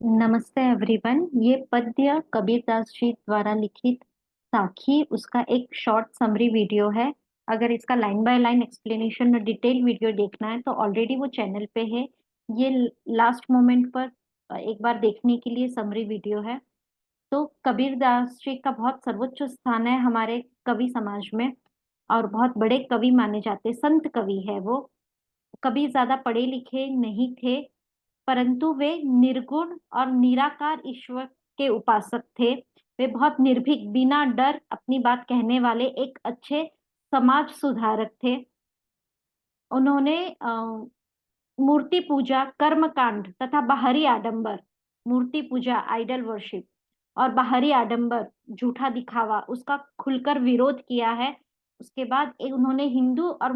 नमस्ते एवरीवन। ये पद्य कबीरदास जी द्वारा लिखित साखी उसका एक शॉर्ट समरी वीडियो है। अगर इसका लाइन बाय लाइन एक्सप्लेनेशन और डिटेल वीडियो देखना है तो ऑलरेडी वो चैनल पे है। ये लास्ट मोमेंट पर एक बार देखने के लिए समरी वीडियो है। तो कबीरदास जी का बहुत सर्वोच्च स्थान है हमारे कवि समाज में और बहुत बड़े कवि माने जाते, संत कवि है वो। कभी ज्यादा पढ़े लिखे नहीं थे, परंतु वे निर्गुण और निराकार ईश्वर के उपासक थे। वे बहुत निर्भीक, बिना डर अपनी बात कहने वाले एक अच्छे समाज सुधारक थे। उन्होंने मूर्ति पूजा, कर्म कांड तथा बाहरी आडंबर, मूर्ति पूजा आइडल वर्शिप और बाहरी आडंबर, झूठा दिखावा, उसका खुलकर विरोध किया है। उसके बाद एक उन्होंने हिंदू और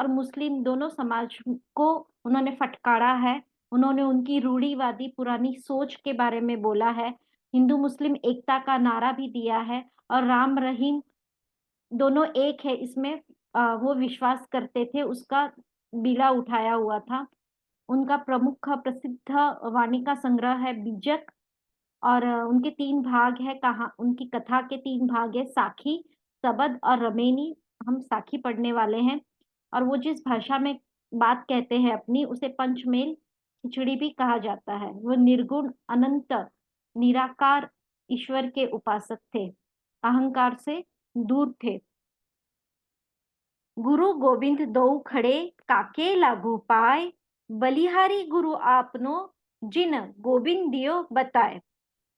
मुस्लिम दोनों समाज को उन्होंने फटकारा है। उन्होंने उनकी रूढ़िवादी पुरानी सोच के बारे में बोला है। हिंदू मुस्लिम एकता का नारा भी दिया है और राम रहीम दोनों एक है, इसमें वो विश्वास करते थे। उसका बीड़ा उठाया हुआ था। उनका प्रमुख प्रसिद्ध वाणी का संग्रह है बीजक। और उनके तीन भाग है, कहा उनकी कथा के तीन भाग है, साखी, सबद और रमेनी। हम साखी पढ़ने वाले हैं। और वो जिस भाषा में बात कहते हैं अपनी, उसे पंचमेल खिचड़ी भी कहा जाता है। वो निर्गुण, अनंत, निराकार ईश्वर के उपासक थे, अहंकार से दूर थे। गुरु गोविंद दो खड़े, काके लागू पाए, बलिहारी गुरु आपनो, जिन गोविंद दियो बताए।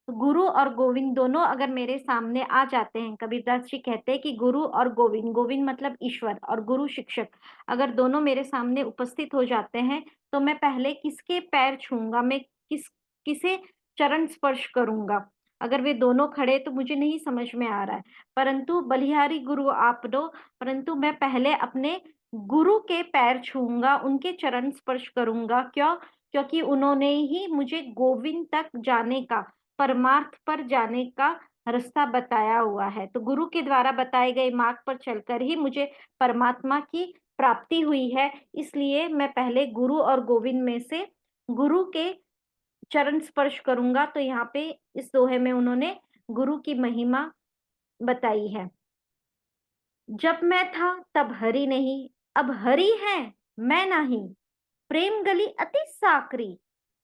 तो गुरु और गोविंद दोनों अगर मेरे सामने आ जाते हैं, कबीरदास जी कहते हैं कि गुरु और गोविंद, गोविंद मतलब ईश्वर और गुरु शिक्षक, अगर दोनों मेरे सामने उपस्थित हो जाते हैं तो मैं पहले किसके पैर छूंगा, मैं किसे चरण स्पर्श करूंगा। अगर वे दोनों खड़े तो मुझे नहीं समझ में आ रहा है, परंतु बलिहारी गुरु आप दो, परंतु मैं पहले अपने गुरु के पैर छूंगा, उनके चरण स्पर्श करूंगा। क्यों? क्योंकि उन्होंने ही मुझे गोविंद तक जाने का, परमार्थ पर जाने का रास्ता बताया हुआ है। तो गुरु के द्वारा बताए गए मार्ग पर चलकर ही मुझे परमात्मा की प्राप्ति हुई है। इसलिए मैं पहले गुरु और गोविंद में से गुरु के चरण स्पर्श करूंगा। तो यहाँ पे इस दोहे में उन्होंने गुरु की महिमा बताई है। जब मैं था तब हरि नहीं, अब हरि है मैं नहीं, प्रेम गली अति साकरी,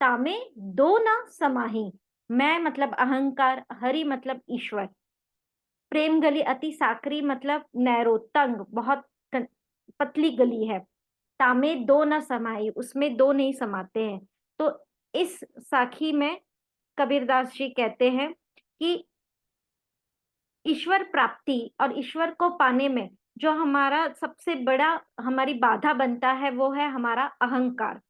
तामे दो ना समाही। मैं मतलब अहंकार, हरि मतलब ईश्वर। प्रेम गली अति साकरी मतलब नैरो, तंग, बहुत पतली गली है। तामे दो न समाई, उसमें दो नहीं समाते हैं। तो इस साखी में कबीरदास जी कहते हैं कि ईश्वर प्राप्ति और ईश्वर को पाने में जो हमारा सबसे बड़ा, हमारी बाधा बनता है, वो है हमारा अहंकार।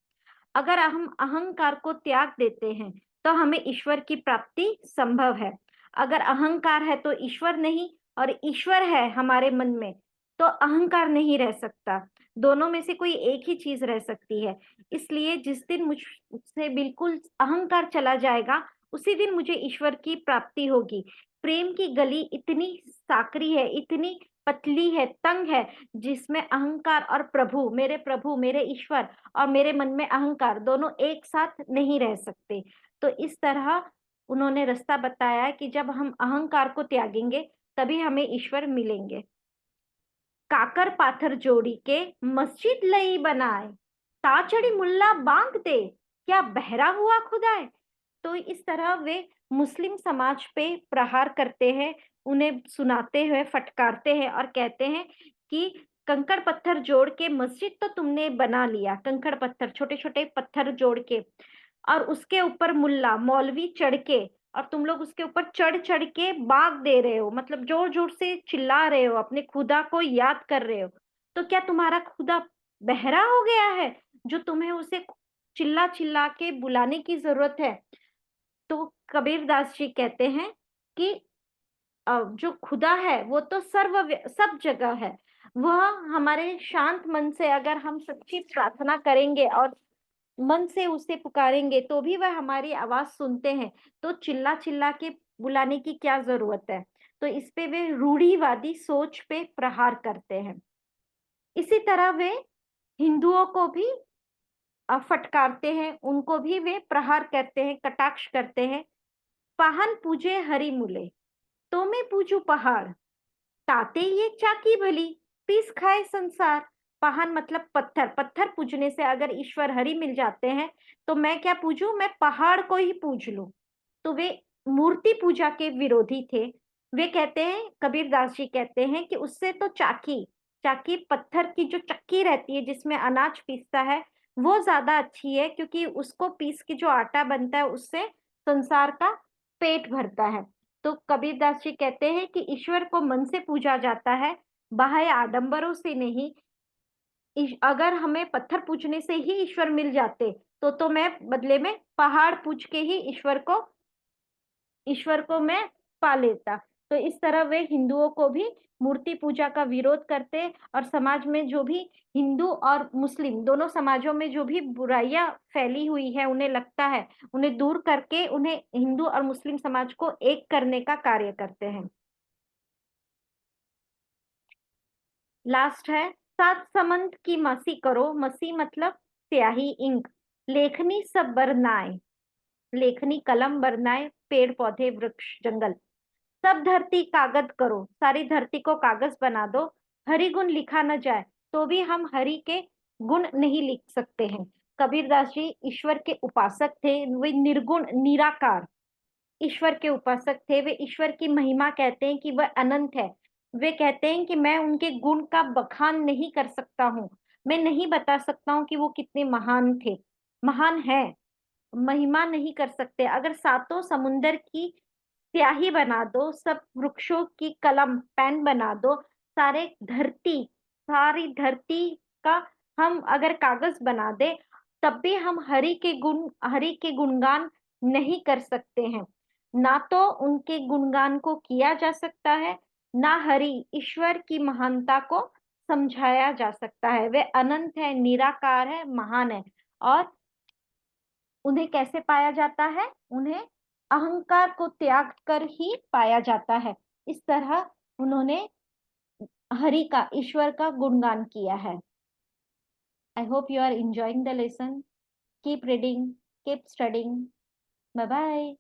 अगर हम अहंकार को त्याग देते हैं तो हमें ईश्वर की प्राप्ति संभव है। अगर अहंकार है तो ईश्वर नहीं, और ईश्वर है हमारे मन में तो अहंकार नहीं रह सकता। दोनों में से कोई एक ही चीज रह सकती है। इसलिए जिस दिन मुझसे बिल्कुल अहंकार चला जाएगा, उसी दिन मुझे ईश्वर की प्राप्ति होगी। प्रेम की गली इतनी साकरी है, इतनी पतली है, तंग है, जिसमें अहंकार और प्रभु, मेरे ईश्वर और मेरे मन में अहंकार दोनों एक साथ नहीं रह सकते। तो इस तरह उन्होंने रास्ता बताया कि जब हम अहंकार को त्यागेंगे तभी हमें ईश्वर मिलेंगे। काकर पाथर जोड़ी के मस्जिद लई बनाए, ताचड़ी मुल्ला बांग दे, क्या बहरा हुआ खुदाए। तो इस तरह वे मुस्लिम समाज पे प्रहार करते हैं, उन्हें सुनाते हुए फटकारते हैं और कहते हैं कि कंकड़ पत्थर जोड़ के मस्जिद तो तुमने बना लिया, कंकड़ पत्थर, छोटे छोटे पत्थर जोड़ के, और उसके ऊपर मुल्ला मौलवी चढ़ के, और तुम लोग उसके ऊपर चढ़ चढ़ के बाग दे रहे हो, मतलब जोर जोर से चिल्ला रहे हो, अपने खुदा को याद कर रहे हो। तो क्या तुम्हारा खुदा बहरा हो गया है जो तुम्हें उसे चिल्ला चिल्ला के बुलाने की जरूरत है? तो कबीरदास जी कहते हैं कि जो खुदा है वो तो सब जगह है। वह हमारे शांत मन से अगर हम सच्ची प्रार्थना करेंगे और मन से उसे पुकारेंगे तो भी वह हमारी आवाज सुनते हैं। तो चिल्ला चिल्ला के बुलाने की क्या जरूरत है? तो इस पे वे रूढ़िवादी सोच पे प्रहार करते हैं। इसी तरह वे हिंदुओं को भी फटकारते हैं उनको भी वे प्रहार करते हैं, कटाक्ष करते हैं। पाहन पूजे हरि मूले, तो मैं पूजू पहाड़, ताते ये चाकी भली, पीस खाए संसार। पाहन मतलब पत्थर, पत्थर पूजने से अगर ईश्वर हरि मिल जाते हैं तो मैं क्या पूजूं, मैं पहाड़ को ही पूज लूं। तो वे मूर्ति पूजा के विरोधी थे। वे कहते हैं, कबीरदास जी कहते हैं कि उससे तो चाकी, चाकी पत्थर की जो चक्की रहती है जिसमें अनाज पीसता है, वो ज्यादा अच्छी है, क्योंकि उसको पीस के जो आटा बनता है उससे संसार का पेट भरता है। तो कबीरदास जी कहते हैं कि ईश्वर को मन से पूजा जाता है, बाह्य आडंबरों से नहीं। अगर हमें पत्थर पूजने से ही ईश्वर मिल जाते तो मैं बदले में पहाड़ पूज के ही ईश्वर को मैं पा लेता। तो इस तरह वे हिंदुओं को भी मूर्ति पूजा का विरोध करते, और समाज में जो भी हिंदू और मुस्लिम दोनों समाजों में जो भी बुराइयां फैली हुई है, उन्हें लगता है, उन्हें दूर करके उन्हें हिंदू और मुस्लिम समाज को एक करने का कार्य करते हैं। लास्ट है, सात समंत की मसी करो, मसी मतलब स्याही, इंक, लेखनी सब बरनाए, लेखनी कलम बरनाए, पेड़ पौधे वृक्ष जंगल, सब धरती कागज करो, सारी धरती को कागज बना दो। हरि गुण लिखा न जाए, तो भी हम हरि के गुण नहीं लिख सकते हैं। कबीरदास जी ईश्वर के उपासक थे, वे निर्गुण निराकार ईश्वर के उपासक थे। वे ईश्वर की महिमा कहते हैं कि वह अनंत है। वे कहते हैं कि मैं उनके गुण का बखान नहीं कर सकता हूँ, मैं नहीं बता सकता हूँ कि वो कितने महान थे, महान है, महिमा नहीं कर सकते। अगर सातों समुंदर की स्याही बना दो, सब वृक्षों की कलम पेन बना दो, सारे धरती सारी धरती का हम अगर कागज बना दे, तब भी हम हरि के गुणगान नहीं कर सकते हैं। ना तो उनके गुणगान को किया जा सकता है, ना हरि ईश्वर की महानता को समझाया जा सकता है। वे अनंत है, निराकार है, महान है। और उन्हें कैसे पाया जाता है, उन्हें अहंकार को त्याग कर ही पाया जाता है। इस तरह उन्होंने हरि का, ईश्वर का गुणगान किया है। I hope you are enjoying the lesson. Keep reading, keep studying. Bye bye.